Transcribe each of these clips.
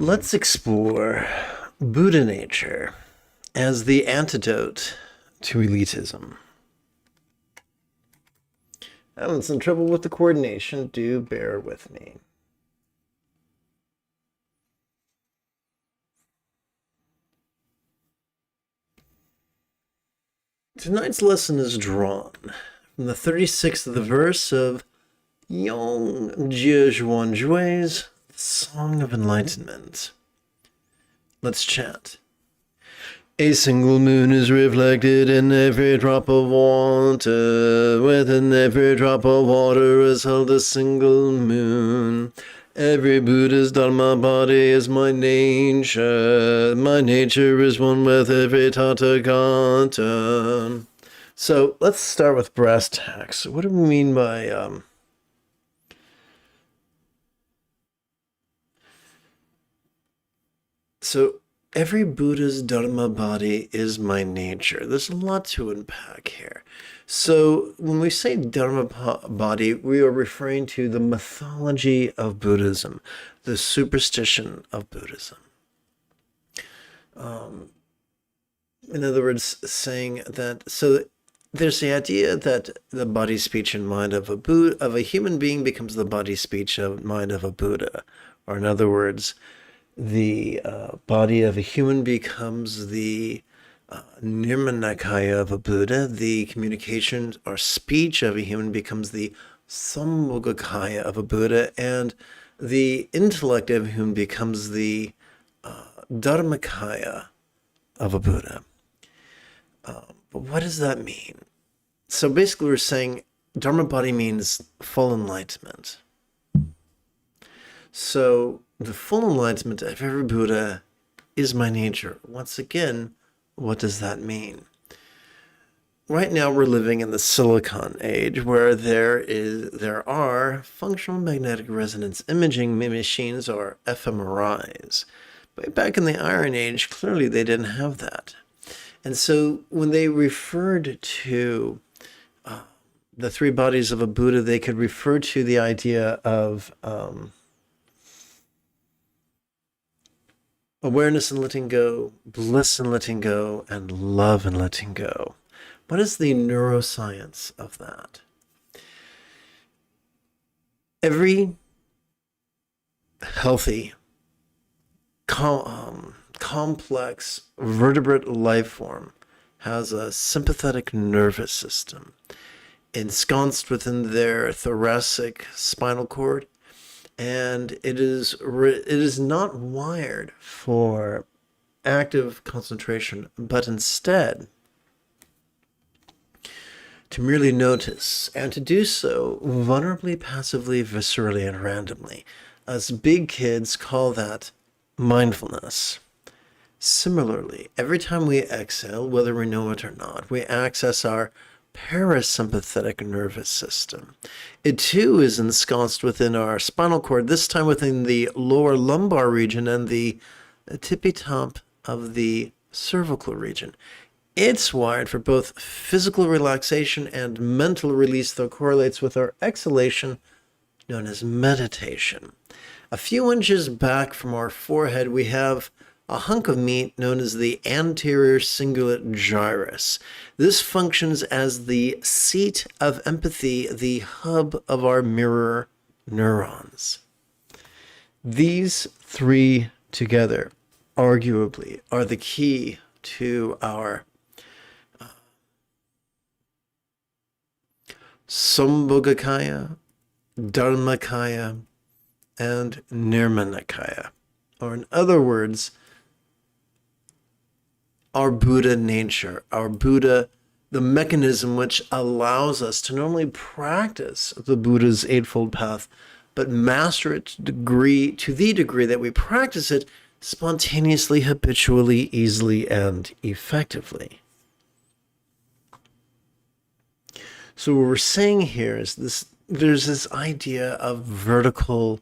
Let's explore Buddha nature as the antidote to elitism. Having some trouble with the coordination, do bear with me. Tonight's lesson is drawn from the 36th verse of Yong-jia xuan-jue's Song of Enlightenment. Let's chant. A single moon is reflected in every drop of water. Within every drop of water is held a single moon. Every Buddha's Dharma body is my nature. My nature is one with every Tathagata. So let's start with brass tacks. What do we mean by So every Buddha's Dharma body is my nature. There's a lot to unpack here. So when we say Dharma body, we are referring to the mythology of Buddhism, the superstition of Buddhism. In other words, saying that, so there's the idea that the body, speech, and mind of a human being becomes the body, speech, and mind of a Buddha. Or in other words, the body of a human becomes the Nirmanakaya of a Buddha. The communication or speech of a human becomes the Sambhogakaya of a Buddha. And the intellect of a human becomes the Dharmakaya of a Buddha. But what does that mean? So basically we're saying Dharma body means full enlightenment. So the full enlightenment of every Buddha is my nature. Once again, what does that mean? Right now we're living in the silicon age where there are functional magnetic resonance imaging machines, or fMRIs. But back in the Iron Age, clearly they didn't have that. And so when they referred to the three bodies of a Buddha, they could refer to the idea of awareness and letting go, bliss and letting go, and love and letting go. What is the neuroscience of that? Every healthy, complex vertebrate life form has a sympathetic nervous system ensconced within their thoracic spinal cord, and it is not wired for active concentration, but instead to merely notice, and to do so vulnerably, passively, viscerally, and randomly. Us big kids call that mindfulness. Similarly, every time we exhale, whether we know it or not, we access our parasympathetic nervous system. It too is ensconced within our spinal cord, this time within the lower lumbar region and the tippy top of the cervical region. It's wired for both physical relaxation and mental release, though correlates with our exhalation, known as meditation. A few inches back from our forehead, we have a hunk of meat known as the anterior cingulate gyrus. This functions as the seat of empathy, the hub of our mirror neurons. These three together, arguably, are the key to our Sambhogakaya, Dharmakaya, and Nirmanakaya. Or in other words, our Buddha nature, our Buddha, the mechanism which allows us to not only practice the Buddha's Eightfold Path, but master it to the degree that we practice it spontaneously, habitually, easily, and effectively. So what we're saying here is there's this idea of vertical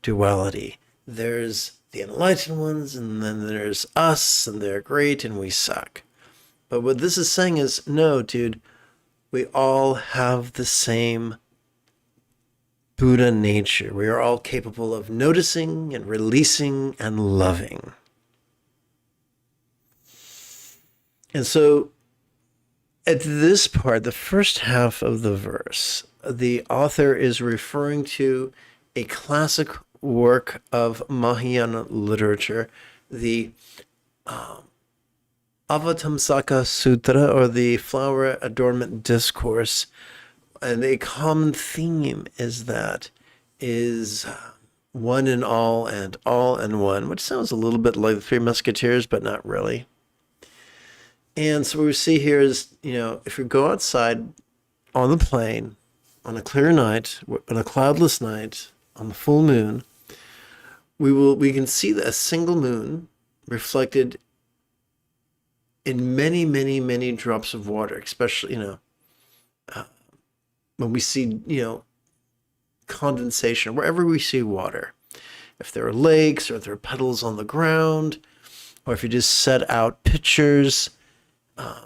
duality. There's the enlightened ones, and then there's us, and they're great, and we suck. But what this is saying is, no, dude, we all have the same Buddha nature. We are all capable of noticing and releasing and loving. And so at this part, the first half of the verse, the author is referring to a classic work of Mahayana literature, the Avatamsaka Sutra, or the Flower Adornment Discourse. And a common theme is one in all and all in one, which sounds a little bit like the Three Musketeers, but not really. And so what we see here is, if you go outside on the plain, on a clear night, on a cloudless night, on the full moon, we can see a single moon reflected in many, many, many drops of water, especially, when we see, condensation, wherever we see water. If there are lakes, or if there are puddles on the ground, or if you just set out pitchers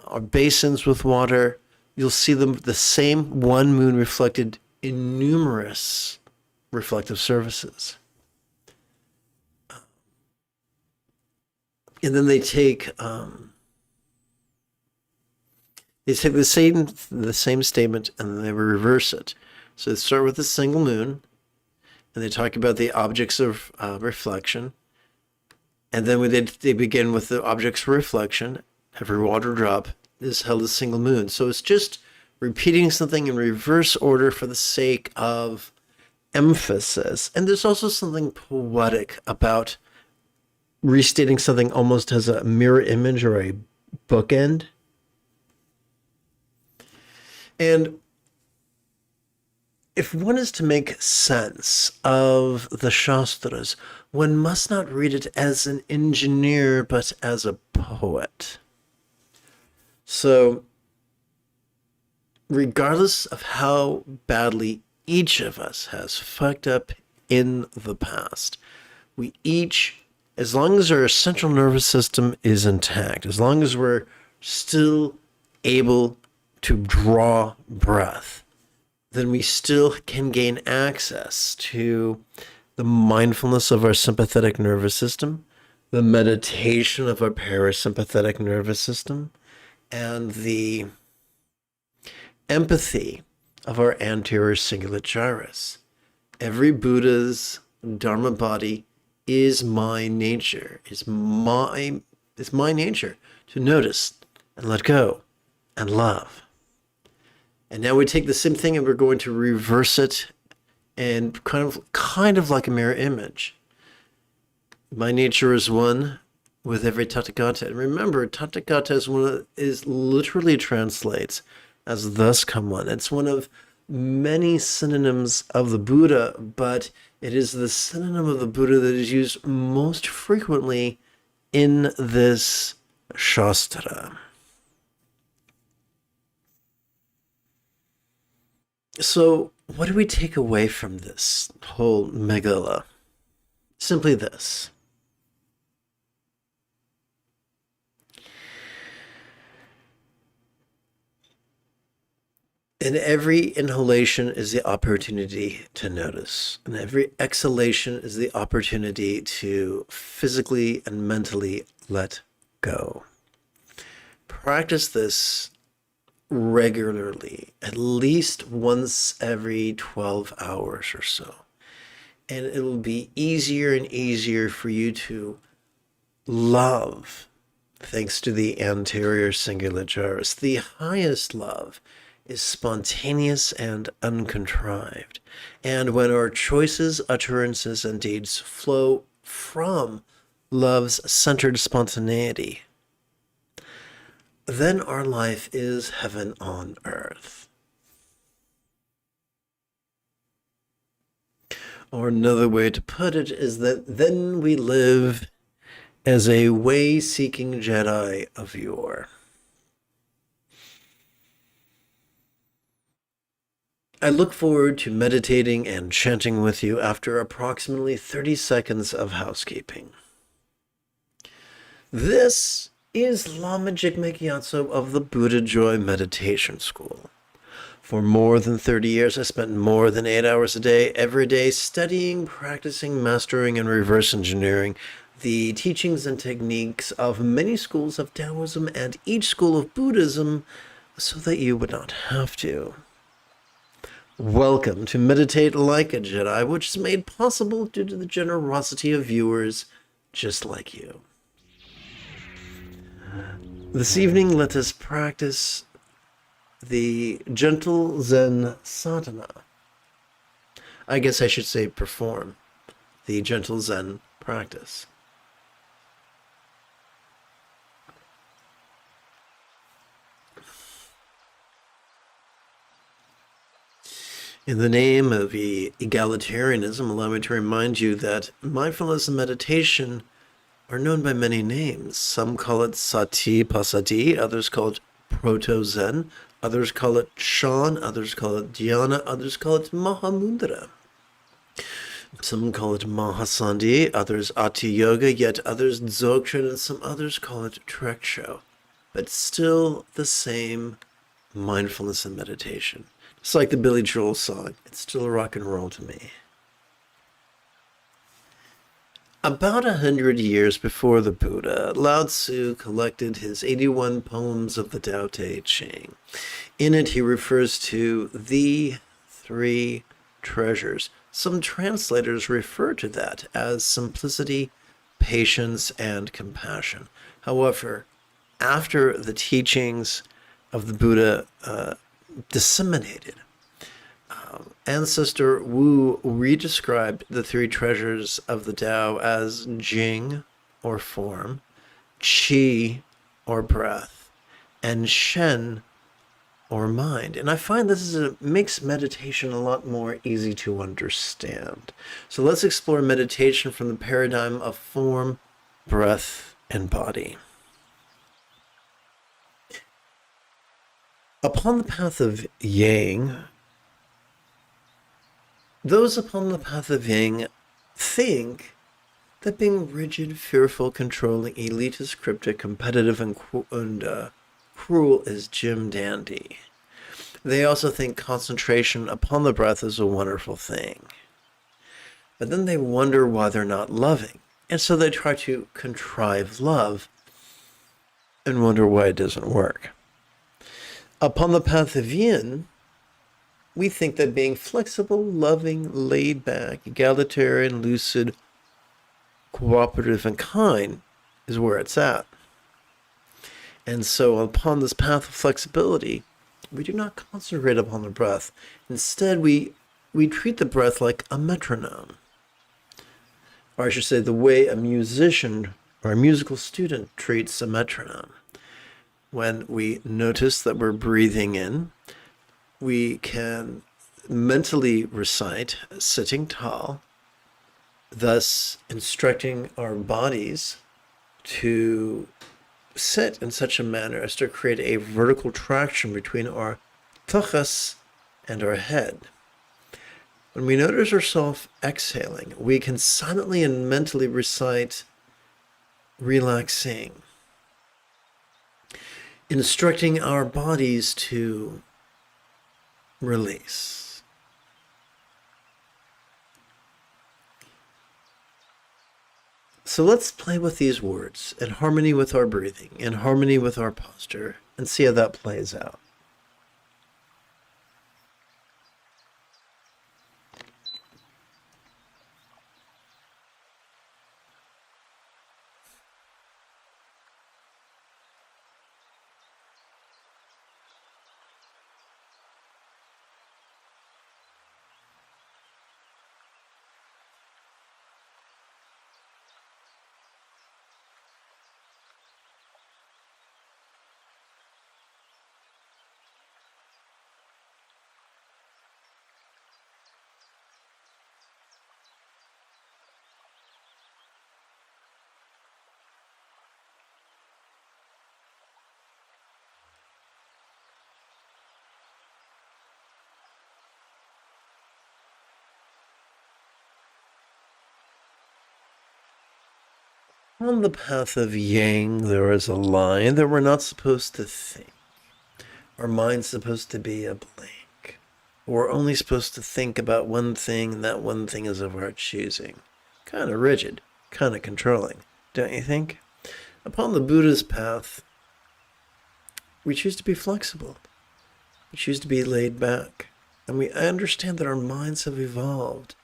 or basins with water, you'll see the same one moon reflected in numerous reflective surfaces. And then they take the same statement and then they reverse it. So they start with a single moon, and they talk about the objects of reflection, and then when they begin with the objects of reflection. Every water drop is held as single moon. So it's just repeating something in reverse order for the sake of emphasis. And there's also something poetic about restating something almost as a mirror image or a bookend. And if one is to make sense of the Shastras, one must not read it as an engineer, but as a poet. So, regardless of how badly each of us has fucked up in the past, we each, as long as our central nervous system is intact, as long as we're still able to draw breath, then we still can gain access to the mindfulness of our sympathetic nervous system, the meditation of our parasympathetic nervous system, and the empathy of our anterior cingulate gyrus. Every Buddha's Dharma body is my nature, is my nature to notice and let go and love. And now we take the same thing and we're going to reverse it, and kind of like a mirror image. My nature is one with every Tathagata. And remember, Tathagata is literally translates as thus come one. It's one of many synonyms of the Buddha, but it is the synonym of the Buddha that is used most frequently in this Shastra. So, what do we take away from this whole Megillah? Simply this. And every inhalation is the opportunity to notice. And every exhalation is the opportunity to physically and mentally let go. Practice this regularly, at least once every 12 hours or so. And it will be easier and easier for you to love, thanks to the anterior cingulate gyrus. The highest love is spontaneous and uncontrived. And when our choices, utterances, and deeds flow from love's centered spontaneity, then our life is heaven on earth. Or another way to put it is that then we live as a way-seeking Jedi of yore. I look forward to meditating and chanting with you after approximately 30 seconds of housekeeping. This is Lama Jigme Gyatso of the Buddha Joy Meditation School. For more than 30 years, I spent more than 8 hours a day, every day, studying, practicing, mastering, and reverse engineering the teachings and techniques of many schools of Taoism and each school of Buddhism so that you would not have to. Welcome to Meditate Like a Jedi, which is made possible due to the generosity of viewers just like you. This evening, let us practice the gentle Zen sadhana. I guess I should say perform the gentle Zen practice. In the name of egalitarianism, allow me to remind you that mindfulness and meditation are known by many names. Some call it sati pasati, others call it proto-zen, others call it shan, others call it dhyana, others call it mahamudra. Some call it mahasandhi, others ati yoga, yet others dzogchen, and some others call it treksho. But still the same mindfulness and meditation. It's like the Billy Joel song, it's still rock and roll to me. About 100 years before the Buddha, Lao Tzu collected his 81 poems of the Tao Te Ching. In it, he refers to the three treasures. Some translators refer to that as simplicity, patience, and compassion. However, after the teachings of the Buddha disseminated, Ancestor Wu redescribed the three treasures of the Tao as Jing, or form, Qi, or breath, and Shen, or mind. And I find makes meditation a lot more easy to understand. So let's explore meditation from the paradigm of form, breath, and body. Upon the path of Yang, those upon the path of Yang think that being rigid, fearful, controlling, elitist, cryptic, competitive, and cruel is Jim Dandy. They also think concentration upon the breath is a wonderful thing. But then they wonder why they're not loving. And so they try to contrive love and wonder why it doesn't work. Upon the path of Yin, we think that being flexible, loving, laid back, egalitarian, lucid, cooperative, and kind is where it's at. And so upon this path of flexibility, we do not concentrate upon the breath. Instead, we treat the breath like a metronome. Or I should say the way a musician or a musical student treats a metronome. When we notice that we're breathing in, we can mentally recite sitting tall, thus instructing our bodies to sit in such a manner as to create a vertical traction between our tuchus and our head. When we notice ourselves exhaling, we can silently and mentally recite relaxing, instructing our bodies to release. So let's play with these words in harmony with our breathing, in harmony with our posture, and see how that plays out. On the path of Yang, there is a line that we're not supposed to think. Our mind's supposed to be a blank. We're only supposed to think about one thing, and that one thing is of our choosing. Kind of rigid, kind of controlling, don't you think? Upon the Buddha's path, we choose to be flexible. We choose to be laid back. And we understand that our minds have evolved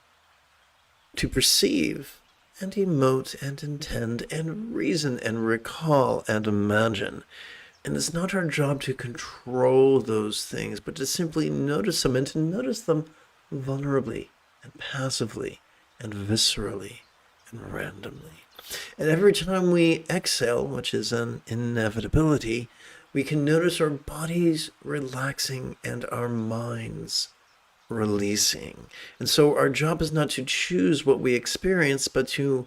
to perceive and emote and intend and reason and recall and imagine. And it's not our job to control those things, but to simply notice them and to notice them vulnerably and passively and viscerally and randomly. And every time we exhale, which is an inevitability, we can notice our bodies relaxing and our minds releasing. And so our job is not to choose what we experience, but to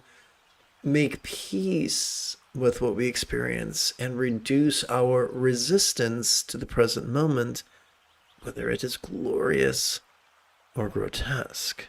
make peace with what we experience and reduce our resistance to the present moment, whether it is glorious or grotesque.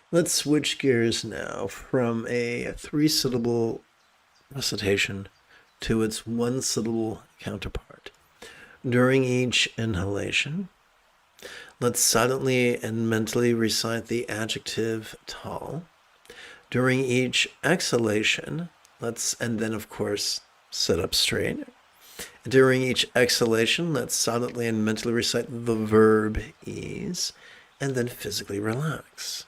Let's switch gears now from a three-syllable recitation to its one-syllable counterpart. During each inhalation, let's silently and mentally recite the adjective tall. During each exhalation, and then of course, sit up straight. During each exhalation, let's silently and mentally recite the verb ease, and then physically relax.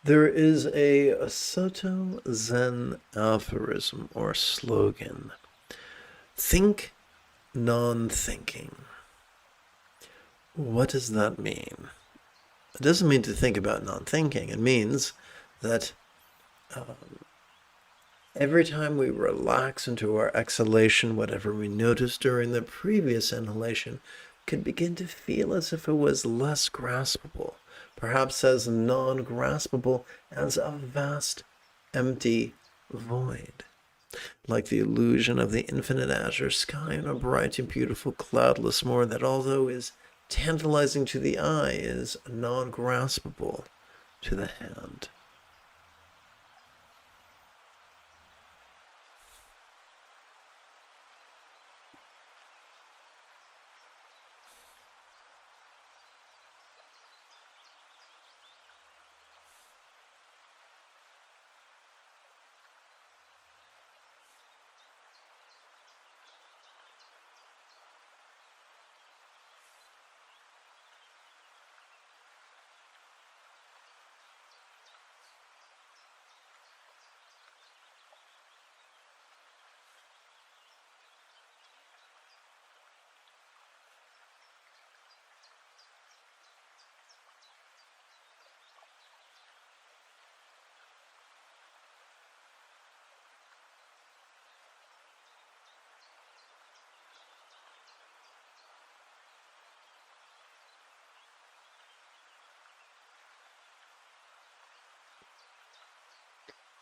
There is a Soto Zen aphorism or slogan. Think non-thinking. What does that mean? It doesn't mean to think about non-thinking. It means that every time we relax into our exhalation, whatever we noticed during the previous inhalation could begin to feel as if it was less graspable, perhaps as non-graspable as a vast, empty void, like the illusion of the infinite azure sky on a bright and beautiful cloudless morn that, although is tantalizing to the eye, is non-graspable to the hand.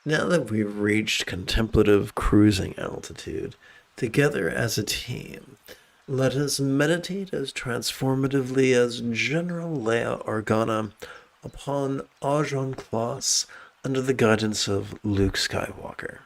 Now that we've reached contemplative cruising altitude, Together as a team, let us meditate as transformatively as General Leia Organa upon Ajahn Kloss under the guidance of Luke Skywalker.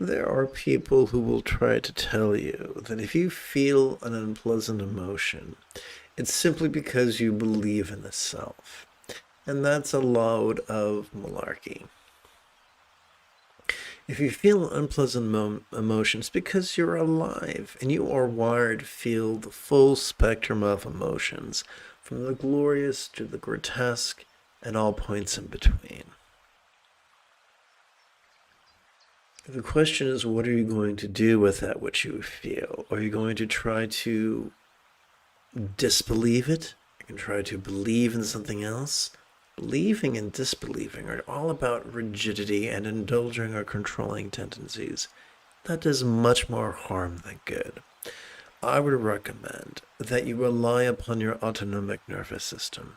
There are people who will try to tell you that if you feel an unpleasant emotion, it's simply because you believe in the self. And that's a load of malarkey. If you feel unpleasant emotions, because you're alive and you are wired to feel the full spectrum of emotions, from the glorious to the grotesque and all points in between. The question is, what are you going to do with that which you feel? Are you going to try to disbelieve it? You can try to believe in something else. Believing and disbelieving are all about rigidity and indulging or controlling tendencies. That does much more harm than good. I would recommend that you rely upon your autonomic nervous system.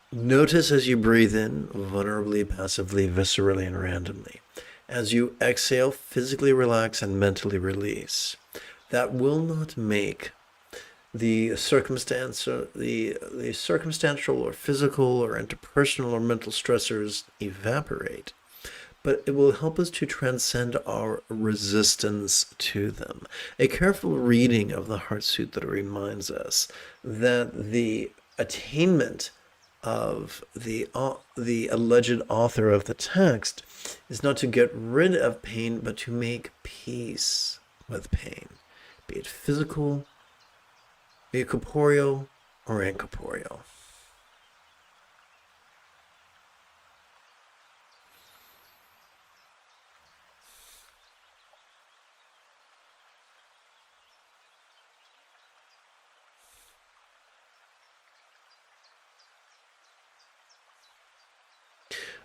Notice as you breathe in, vulnerably, passively, viscerally, and randomly. As you exhale, physically relax and mentally release. That will not make the circumstantial or physical or interpersonal or mental stressors evaporate, but it will help us to transcend our resistance to them. A careful reading of the Heart Sutra reminds us that the attainment of the alleged author of the text is not to get rid of pain, but to make peace with pain, be it physical, be it corporeal, or incorporeal.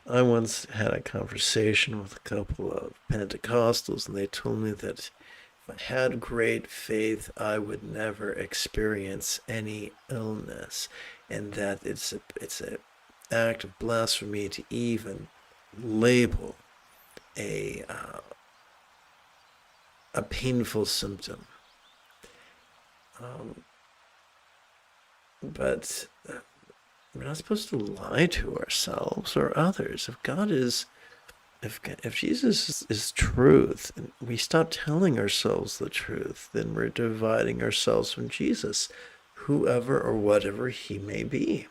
I once had a conversation with a couple of Pentecostals, and they told me that if I had great faith, I would never experience any illness, and that it's an act of blasphemy to even label a a painful symptom. But we're not supposed to lie to ourselves or others. If Jesus is truth, and we stop telling ourselves the truth, then we're dividing ourselves from Jesus, whoever or whatever he may be.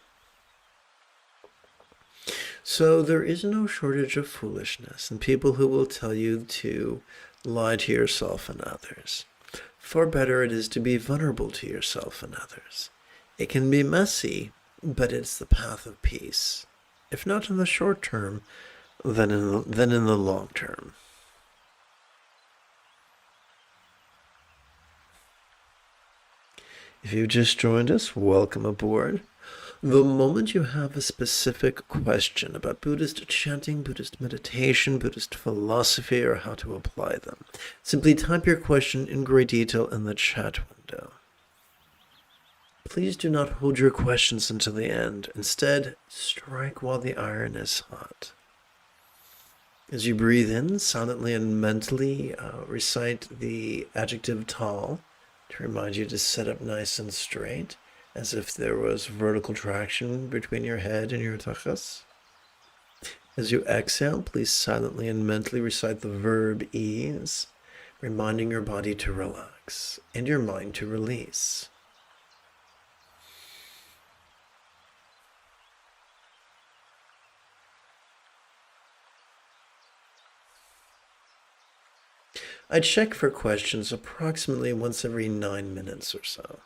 So there is no shortage of foolishness and people who will tell you to lie to yourself and others. Far better it is to be vulnerable to yourself and others. It can be messy, but it's the path of peace. If not in the short term, then in the long term. If you've just joined us, welcome aboard. The moment you have a specific question about Buddhist chanting, Buddhist meditation, Buddhist philosophy, or how to apply them, simply type your question in great detail in the chat window. Please do not hold your questions until the end. Instead, strike while the iron is hot. As you breathe in, silently and mentally recite the adjective tall to remind you to sit up nice and straight, as if there was vertical traction between your head and your tuchus. As you exhale, please silently and mentally recite the verb ease, reminding your body to relax and your mind to release. I check for questions approximately once every 9 minutes or so.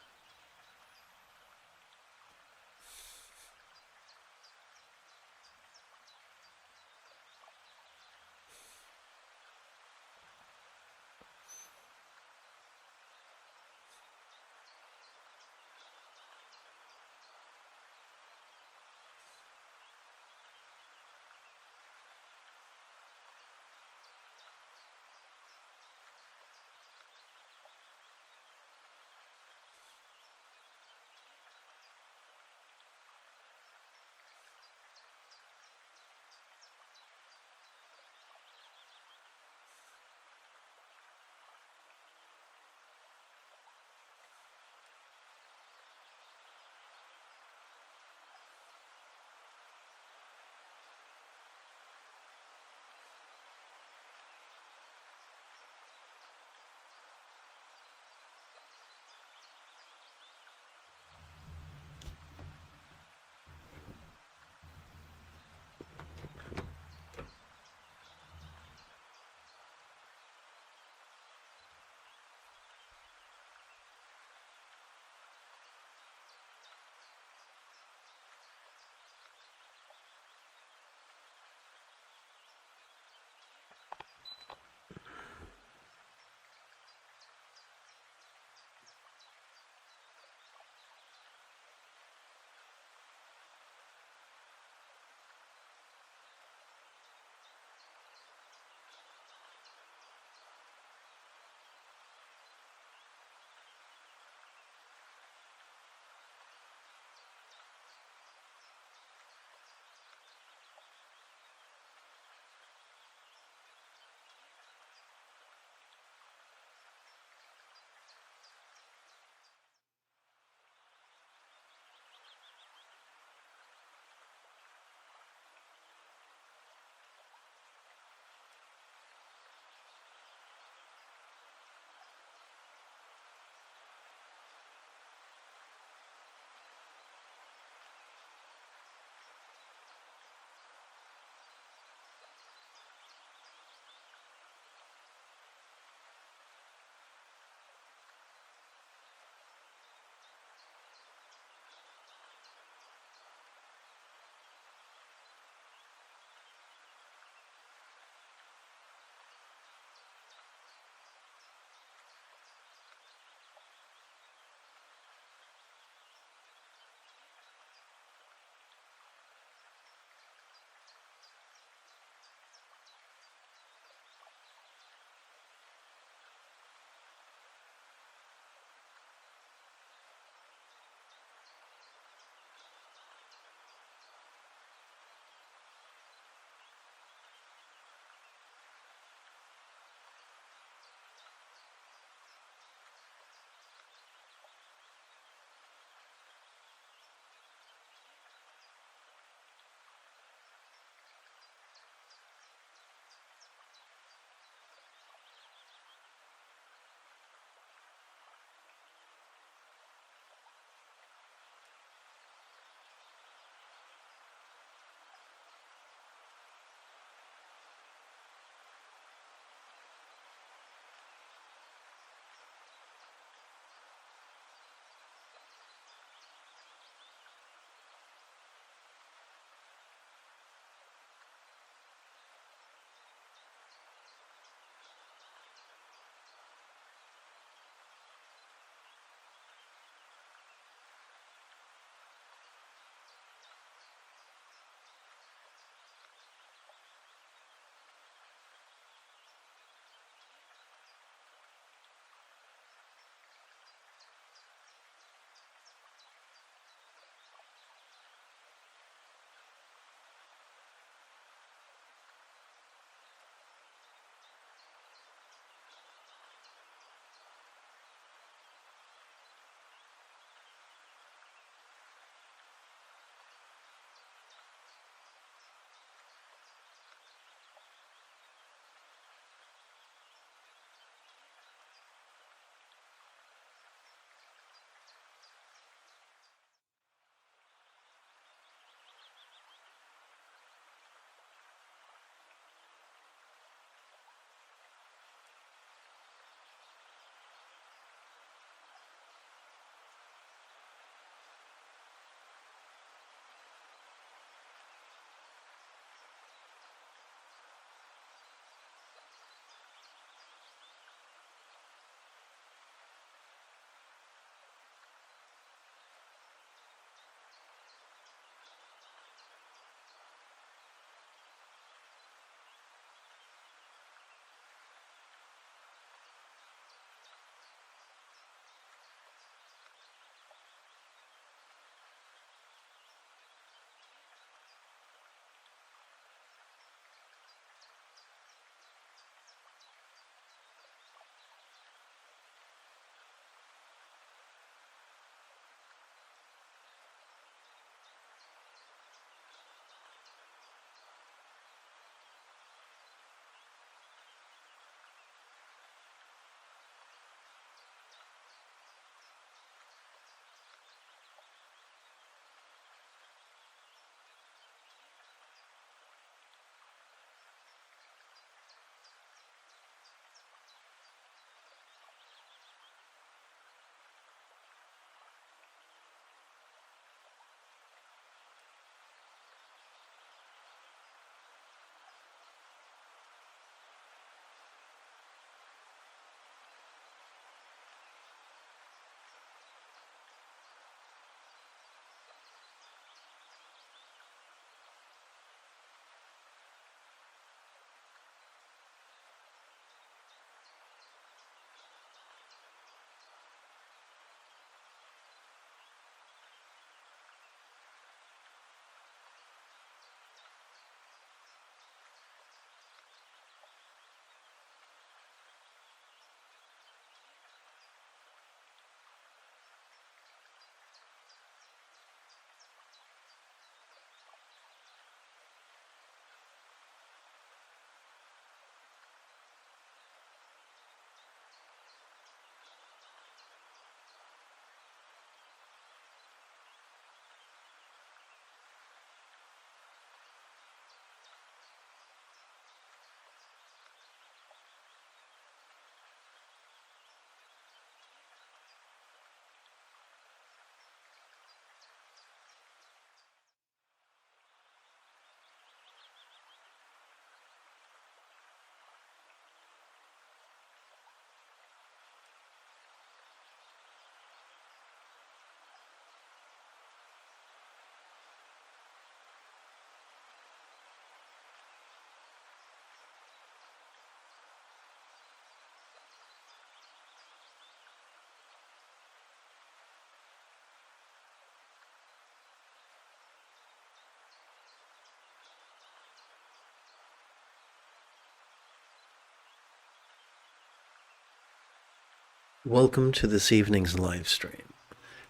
Welcome to this evening's live stream.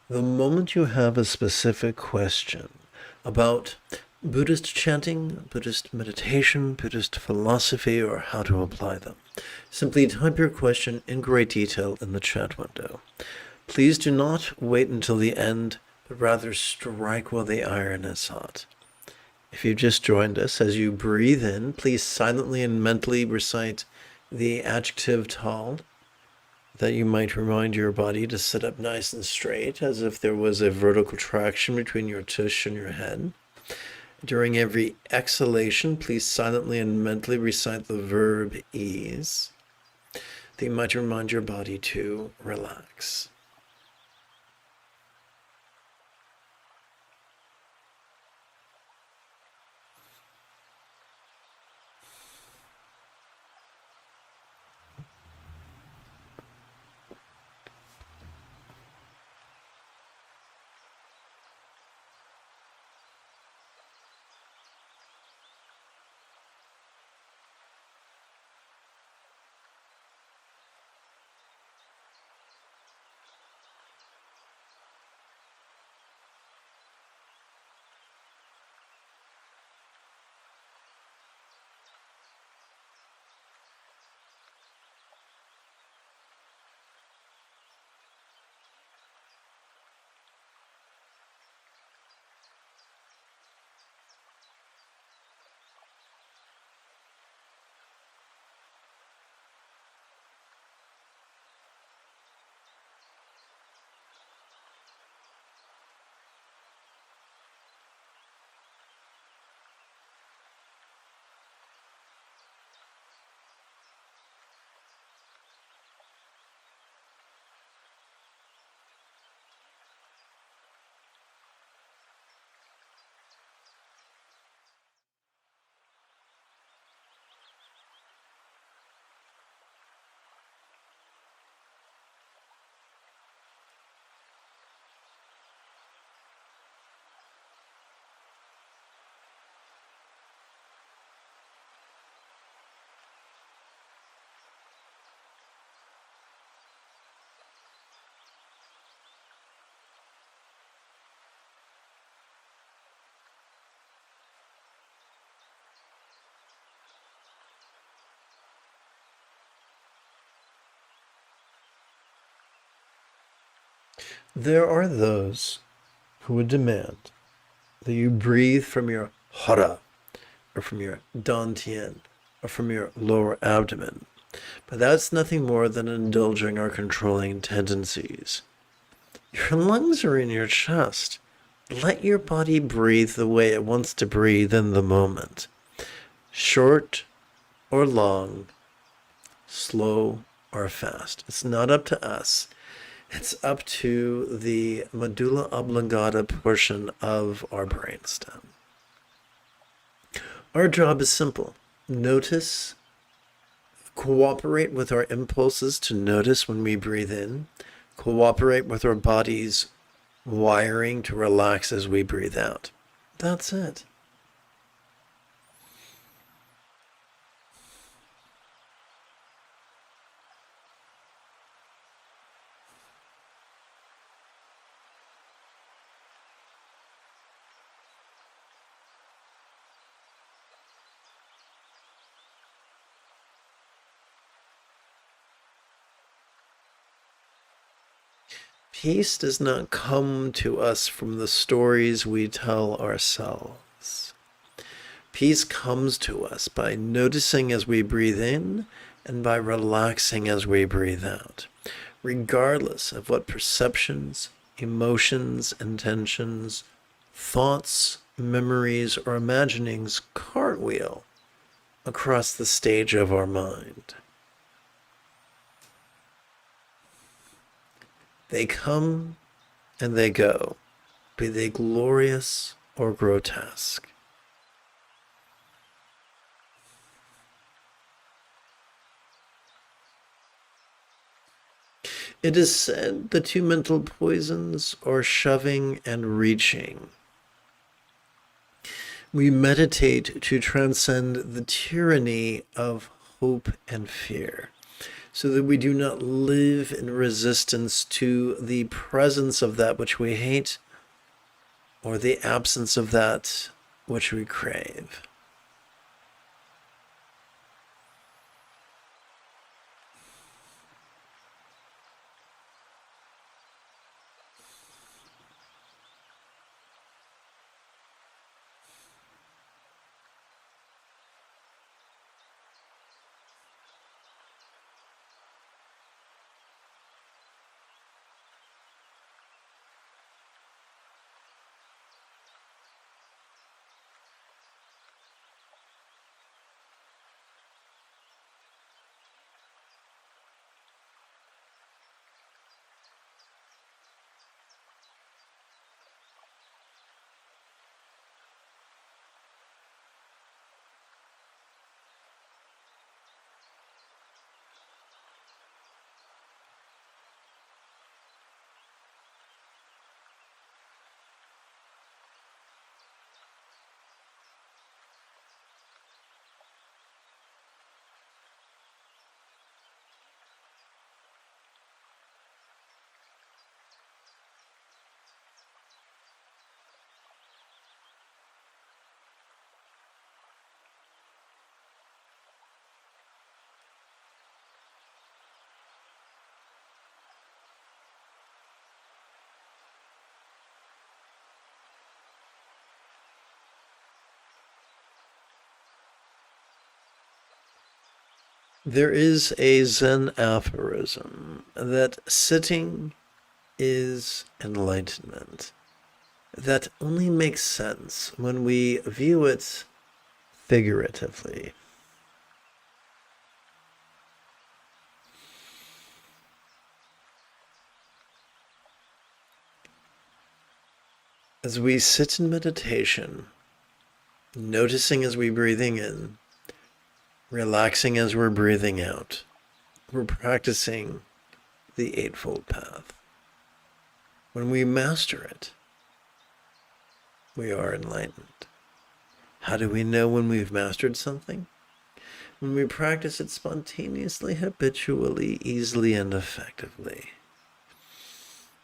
The moment you have a specific question about Buddhist chanting, Buddhist meditation, Buddhist philosophy, or how to apply them, simply type your question in great detail in the chat window. Please do not wait until the end, but rather strike while the iron is hot. If you just joined us, as you breathe in, please silently and mentally recite the adjective tall, that you might remind your body to sit up nice and straight, as if there was a vertical traction between your tush and your head. During every exhalation, please silently and mentally recite the verb ease, that you might remind your body to relax. There are those who would demand that you breathe from your hara, or from your dantian, or from your lower abdomen. But that's nothing more than indulging our controlling tendencies. Your lungs are in your chest. Let your body breathe the way it wants to breathe in the moment. Short or long, slow or fast. It's not up to us. It's up to the medulla oblongata portion of our brainstem. Our job is simple. Notice, cooperate with our impulses to notice when we breathe in, cooperate with our body's wiring to relax as we breathe out. That's it. Peace does not come to us from the stories we tell ourselves. Peace comes to us by noticing as we breathe in and by relaxing as we breathe out, regardless of what perceptions, emotions, intentions, thoughts, memories, or imaginings cartwheel across the stage of our mind. They come and they go, be they glorious or grotesque. It is said the two mental poisons are shoving and reaching. We meditate to transcend the tyranny of hope and fear, so that we do not live in resistance to the presence of that which we hate or the absence of that which we crave. There is a Zen aphorism that sitting is enlightenment. That only makes sense when we view it figuratively. As we sit in meditation, noticing as we're breathing in, relaxing as we're breathing out, we're practicing the Eightfold Path. When we master it, we are enlightened. How do we know when we've mastered something? When we practice it spontaneously, habitually, easily, and effectively.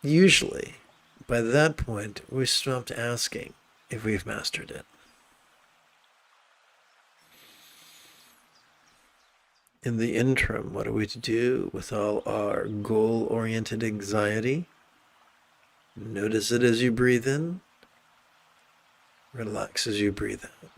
Usually, by that point, we stopped asking if we've mastered it. In the interim, what are we to do with all our goal-oriented anxiety? Notice it as you breathe in. Relax as you breathe out.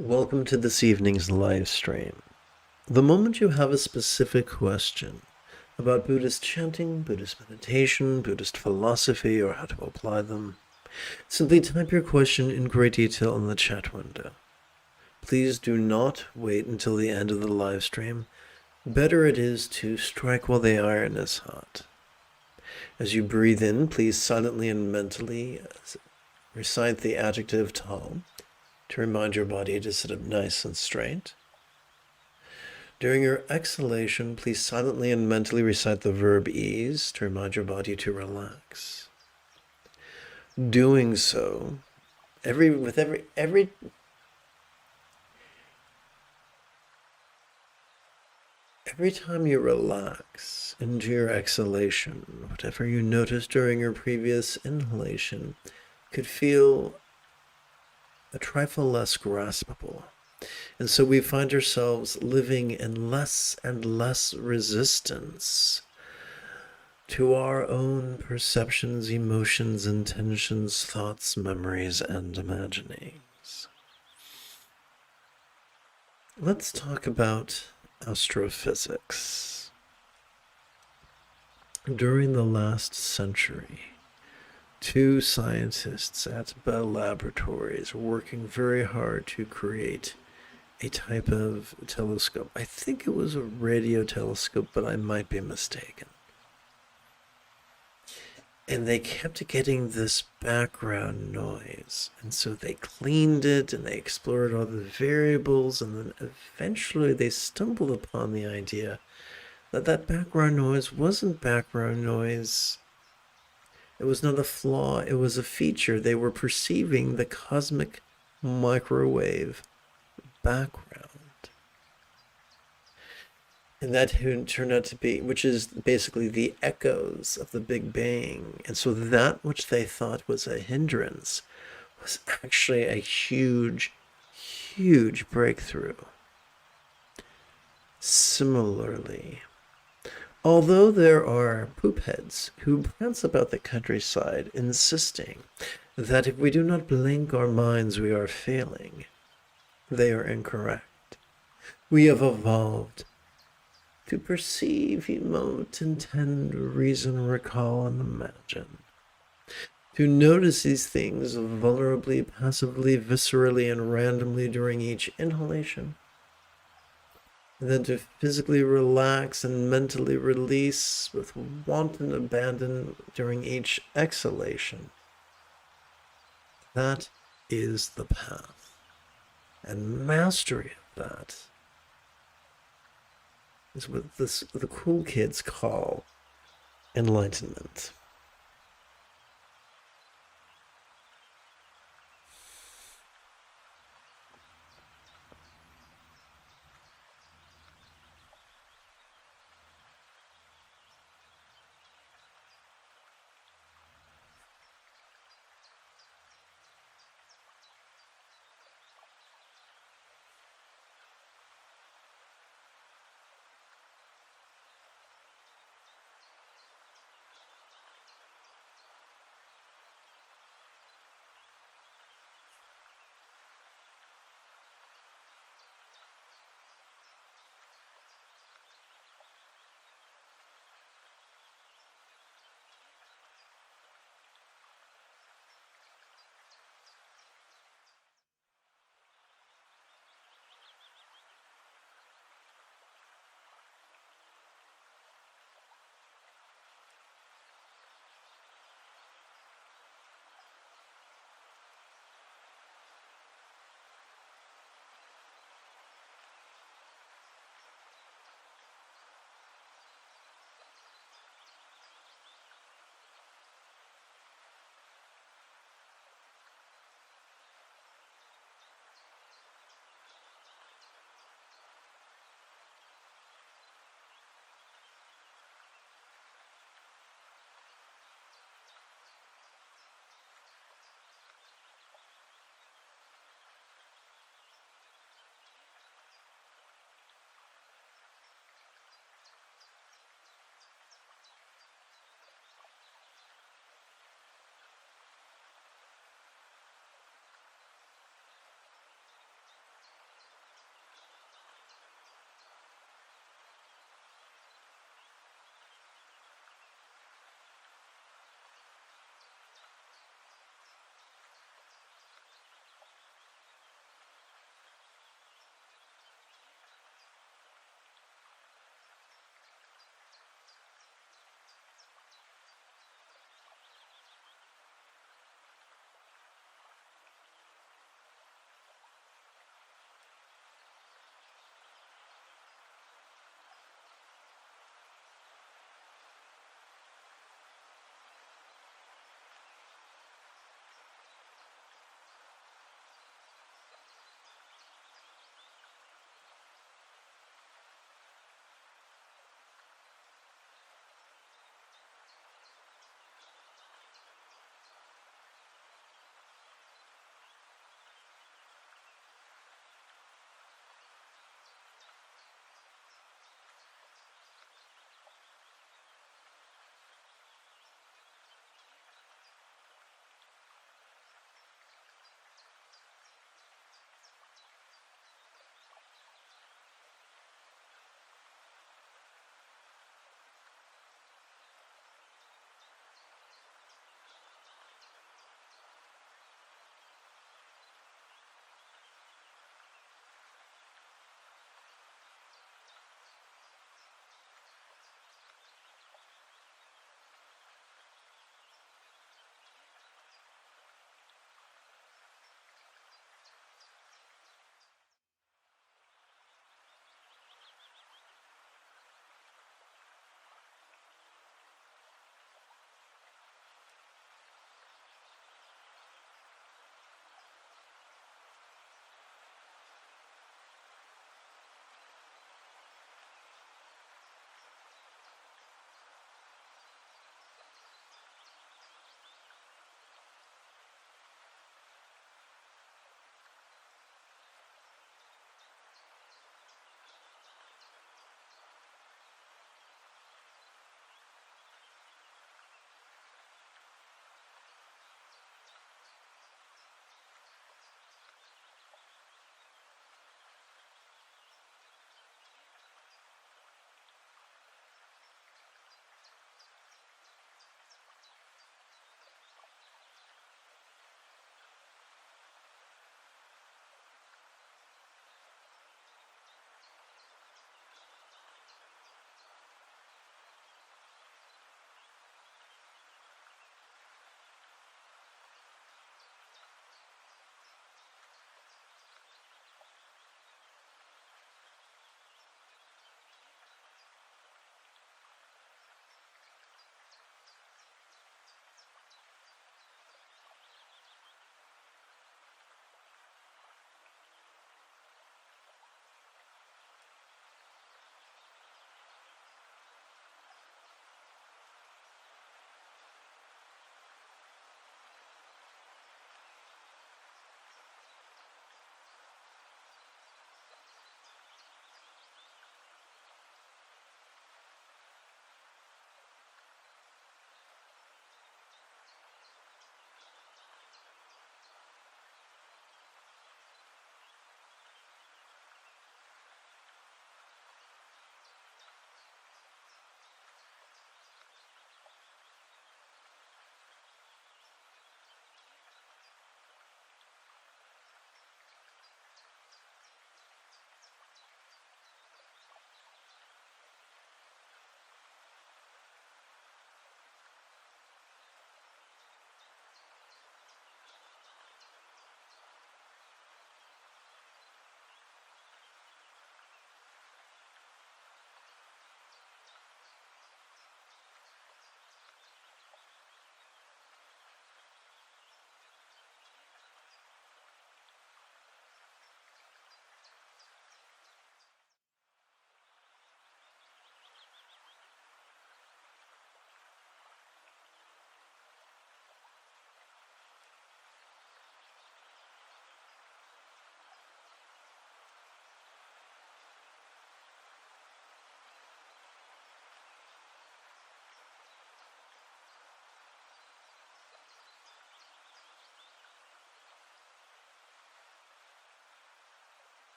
Welcome to this evening's live stream. The moment you have a specific question about Buddhist chanting, Buddhist meditation, Buddhist philosophy, or how to apply them, simply type your question in great detail in the chat window. Please do not wait until the end of the live stream. Better it is to strike while the iron is hot. As you breathe in, please silently and mentally recite the adjective tall to remind your body to sit up nice and straight. During your exhalation, please silently and mentally recite the verb ease to remind your body to relax. Doing so, every time you relax into your exhalation, whatever you noticed during your previous inhalation could feel a trifle less graspable. And so we find ourselves living in less and less resistance to our own perceptions, emotions, intentions, thoughts, memories, and imaginings. Let's talk about astrophysics. During the last century, two scientists at Bell Laboratories were working very hard to create a type of telescope. I think it was a radio telescope, but I might be mistaken. And they kept getting this background noise. And so they cleaned it and they explored all the variables. And then eventually they stumbled upon the idea that that background noise wasn't background noise. It was not a flaw, it was a feature. They were perceiving the cosmic microwave background. And that turned out to be, which is basically the echoes of the Big Bang. And so that which they thought was a hindrance was actually a huge, huge breakthrough. Similarly, although there are poopheads who prance about the countryside insisting that if we do not blink our minds we are failing, they are incorrect. We have evolved to perceive, emote, intend, reason, recall, and imagine. To notice these things vulnerably, passively, viscerally, and randomly during each inhalation. And then to physically relax and mentally release with wanton abandon during each exhalation. That is the path. And mastery of that is what the cool kids call enlightenment.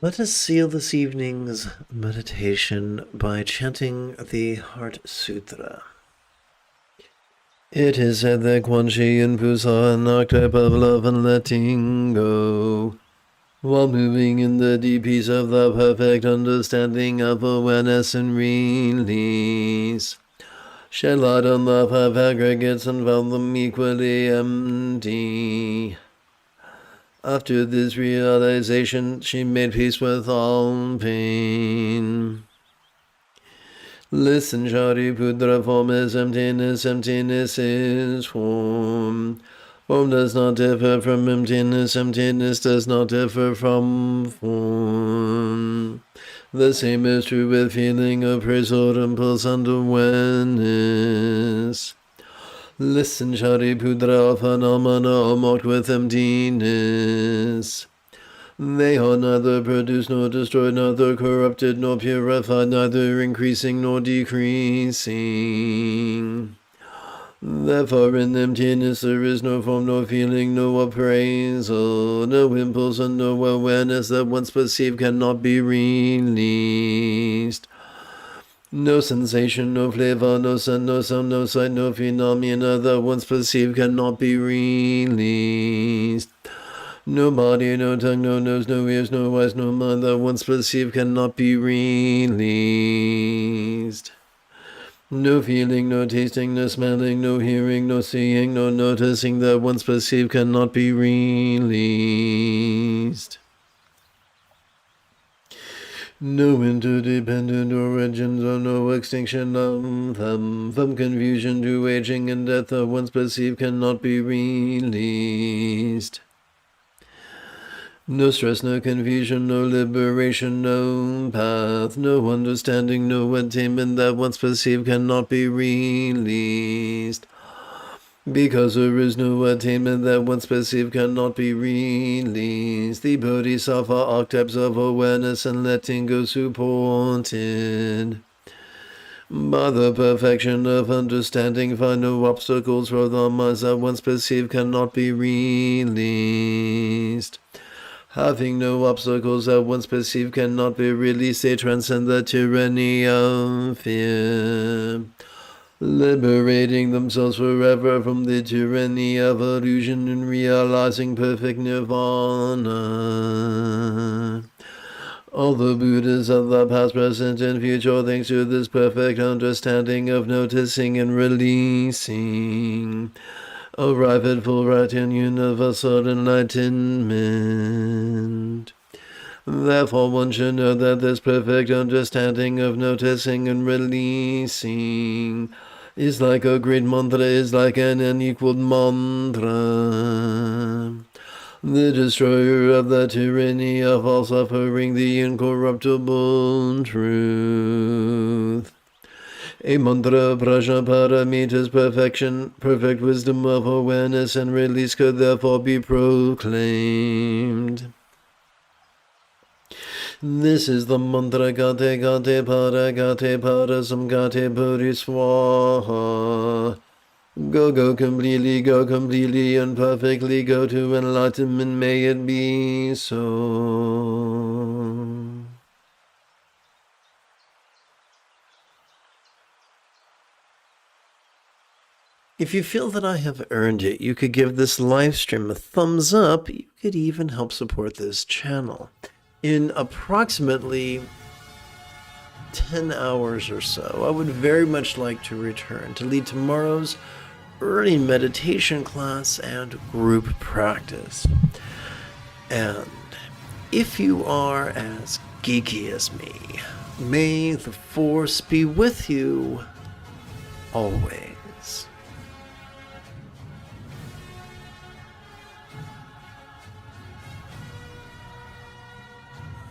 Let us seal this evening's meditation by chanting the Heart Sutra. It is said that Quan Chi and Pusa an archetype of love and letting go, while moving in the deep peace of the perfect understanding of awareness and release. Shed light on the five aggregates and found them equally empty. After this realization, she made peace with all pain. Listen, Shariputra, form is emptiness, emptiness is form. Form does not differ from emptiness, emptiness does not differ from form. The same is true with feeling, appraisal, impulse, and awareness. Listen, Shariputra, phenomena are marked with emptiness. They are neither produced nor destroyed, neither corrupted nor purified, neither increasing nor decreasing. Therefore in emptiness there is no form, no feeling, no appraisal, no impulse, and no awareness that once perceived cannot be released. No sensation, no flavor, no scent, no sound, no sight, no phenomena that once perceived cannot be released. No body, no tongue, no nose, no ears, no eyes, no mind that once perceived cannot be released. No feeling, no tasting, no smelling, no hearing, no seeing, no noticing that once perceived cannot be released. No interdependent origins or no extinction of them, from confusion to aging and death that once perceived cannot be released. No stress, no confusion, no liberation, no path, no understanding, no attainment that once perceived cannot be released. Because there is no attainment that once perceived cannot be released, the Bodhisattva archetypes of awareness and letting go supported by the perfection of understanding find no obstacles for the minds that once perceived cannot be released. Having no obstacles that once perceived cannot be released, they transcend the tyranny of fear, liberating themselves forever from the tyranny of illusion and realizing perfect nirvana. All the Buddhas of the past, present, and future, thanks to this perfect understanding of noticing and releasing, arrive at full right and universal enlightenment. Therefore one should know that this perfect understanding of noticing and releasing is like a great mantra, is like an unequaled mantra, the destroyer of the tyranny of all suffering, the incorruptible truth. A mantra Prajnaparamita's perfection, perfect wisdom of awareness and release could therefore be proclaimed. This is the mantra Gate Gate Para Samgate Bodhiswaha. Go completely and perfectly, go to enlightenment, may it be so. If you feel that I have earned it, you could give this live stream a thumbs up. You could even help support this channel. In approximately 10 hours or so, I would very much like to return to lead tomorrow's early meditation class and group practice. And if you are as geeky as me, may the Force be with you always.